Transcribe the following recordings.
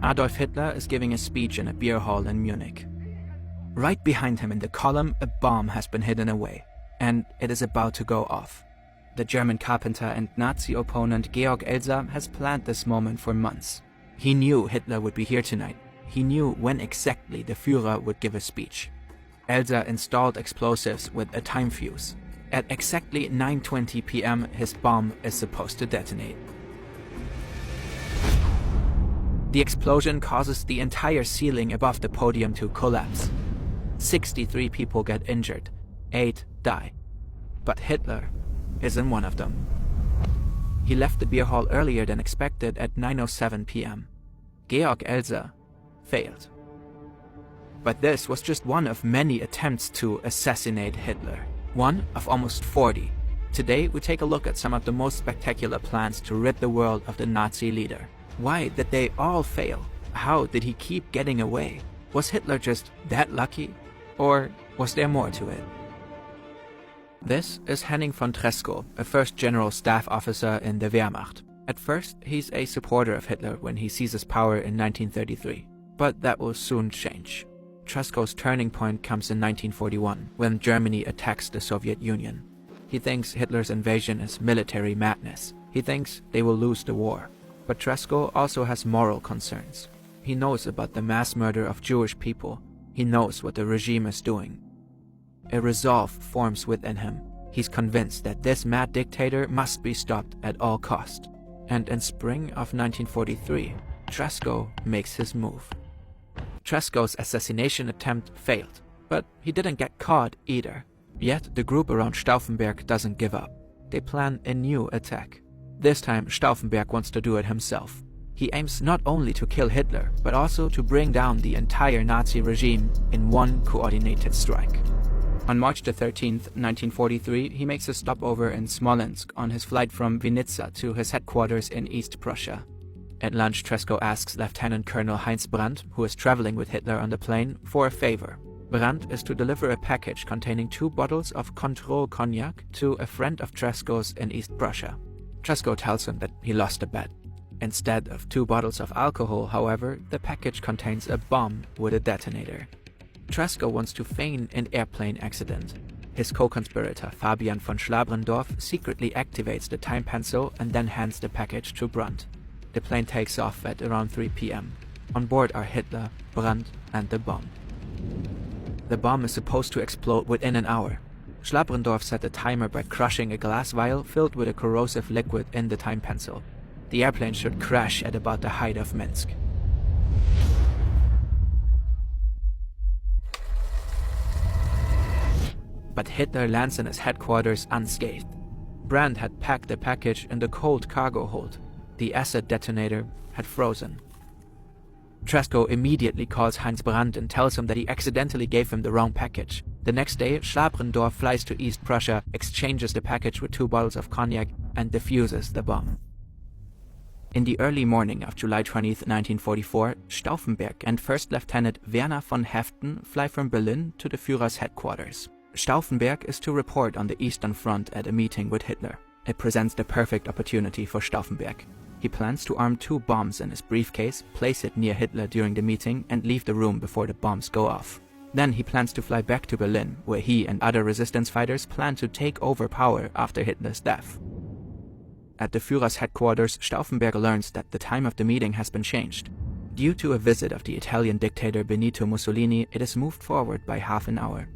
Adolf Hitler is giving a speech in a beer hall in Munich. Right behind him in the column, a bomb has been hidden away, and it is about to go off. The German carpenter and Nazi opponent Georg Elser has planned this moment for months. He knew Hitler would be here tonight. He knew when exactly the Führer would give a speech. Elser installed explosives with a time fuse. At exactly 9:20 p.m. his bomb is supposed to detonate. The explosion causes the entire ceiling above the podium to collapse. 63 people get injured, 8 die. But Hitler isn't one of them. He left the beer hall earlier than expected at 9:07 p.m. Georg Elser failed. But this was just one of many attempts to assassinate Hitler. One of almost 40. Today we take a look at some of the most spectacular plans to rid the world of the Nazi leader. Why did they all fail? How did he keep getting away? Was Hitler just that lucky? Or was there more to it? This is Henning von Tresckow, a first general staff officer in the Wehrmacht. At first, he's a supporter of Hitler when he seizes power in 1933. But that will soon change. Tresckow's turning point comes in 1941, when Germany attacks the Soviet Union. He thinks Hitler's invasion is military madness. He thinks they will lose the war. But Tresckow also has moral concerns. He knows about the mass murder of Jewish people. He knows what the regime is doing. A resolve forms within him. He's convinced that this mad dictator must be stopped at all cost. And in spring of 1943, Tresckow makes his move. Tresckow's assassination attempt failed, but he didn't get caught either. Yet the group around Stauffenberg doesn't give up. They plan a new attack. This time Stauffenberg wants to do it himself. He aims not only to kill Hitler, but also to bring down the entire Nazi regime in one coordinated strike. On March 13th, 1943, he makes a stopover in Smolensk on his flight from Vinnitsa to his headquarters in East Prussia. At lunch, Tresckow asks Lieutenant Colonel Heinz Brandt, who is traveling with Hitler on the plane, for a favor. Brandt is to deliver a package containing 2 bottles of Control cognac to a friend of Tresckow's in East Prussia. Tresckow tells him that he lost a bet. Instead of 2 bottles of alcohol, however, the package contains a bomb with a detonator. Tresckow wants to feign an airplane accident. His co-conspirator Fabian von Schlabrendorf secretly activates the time pencil and then hands the package to Brandt. The plane takes off at around 3 p.m. On board are Hitler, Brandt, and the bomb. The bomb is supposed to explode within an hour. Schlabrendorf set the timer by crushing a glass vial filled with a corrosive liquid in the time pencil. The airplane should crash at about the height of Minsk. But Hitler lands in his headquarters unscathed. Brandt had packed the package in the cold cargo hold. The acid detonator had frozen. Tresckow immediately calls Heinz Brandt and tells him that he accidentally gave him the wrong package. The next day, Schlabrendorf flies to East Prussia, exchanges the package with 2 bottles of cognac, and defuses the bomb. In the early morning of July 20th, 1944, Stauffenberg and First Lieutenant Werner von Haeften fly from Berlin to the Führer's headquarters. Stauffenberg is to report on the Eastern Front at a meeting with Hitler. It presents the perfect opportunity for Stauffenberg. He plans to arm 2 bombs in his briefcase, place it near Hitler during the meeting, and leave the room before the bombs go off. Then he plans to fly back to Berlin, where he and other resistance fighters plan to take over power after Hitler's death. At the Führer's headquarters, Stauffenberg learns that the time of the meeting has been changed. Due to a visit of the Italian dictator Benito Mussolini, it is moved forward by half an hour.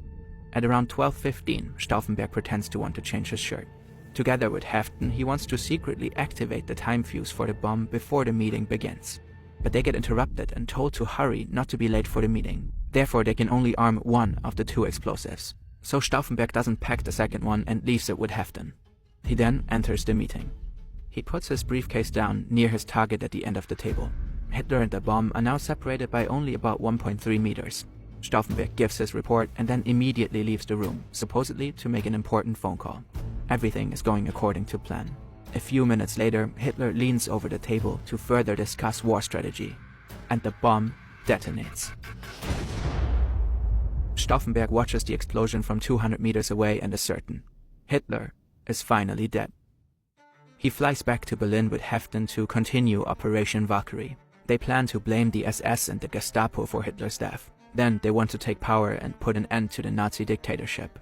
At around 12:15, Stauffenberg pretends to want to change his shirt. Together with Haeften, he wants to secretly activate the time fuse for the bomb before the meeting begins. But they get interrupted and told to hurry not to be late for the meeting. Therefore, they can only arm 1 of the 2 explosives. So Stauffenberg doesn't pack the second one and leaves it with Haeften. He then enters the meeting. He puts his briefcase down near his target at the end of the table. Hitler and the bomb are now separated by only about 1.3 meters. Stauffenberg gives his report and then immediately leaves the room, supposedly to make an important phone call. Everything is going according to plan. A few minutes later, Hitler leans over the table to further discuss war strategy, and the bomb detonates. Stauffenberg watches the explosion from 200 meters away and is certain. Hitler is finally dead. He flies back to Berlin with Haeften to continue Operation Valkyrie. They plan to blame the SS and the Gestapo for Hitler's death. Then they want to take power and put an end to the Nazi dictatorship.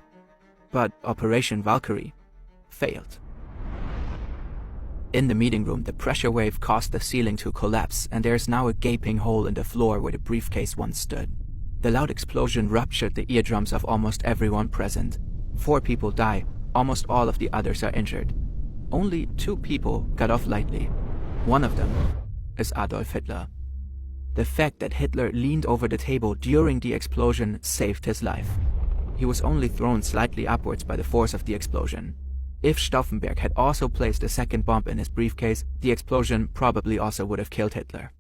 But Operation Valkyrie failed. In the meeting room, the pressure wave caused the ceiling to collapse, and there is now a gaping hole in the floor where the briefcase once stood. The loud explosion ruptured the eardrums of almost everyone present. 4 people die, almost all of the others are injured. Only 2 people got off lightly. One of them is Adolf Hitler. The fact that Hitler leaned over the table during the explosion saved his life. He was only thrown slightly upwards by the force of the explosion. If Stauffenberg had also placed a second bomb in his briefcase, the explosion probably also would have killed Hitler.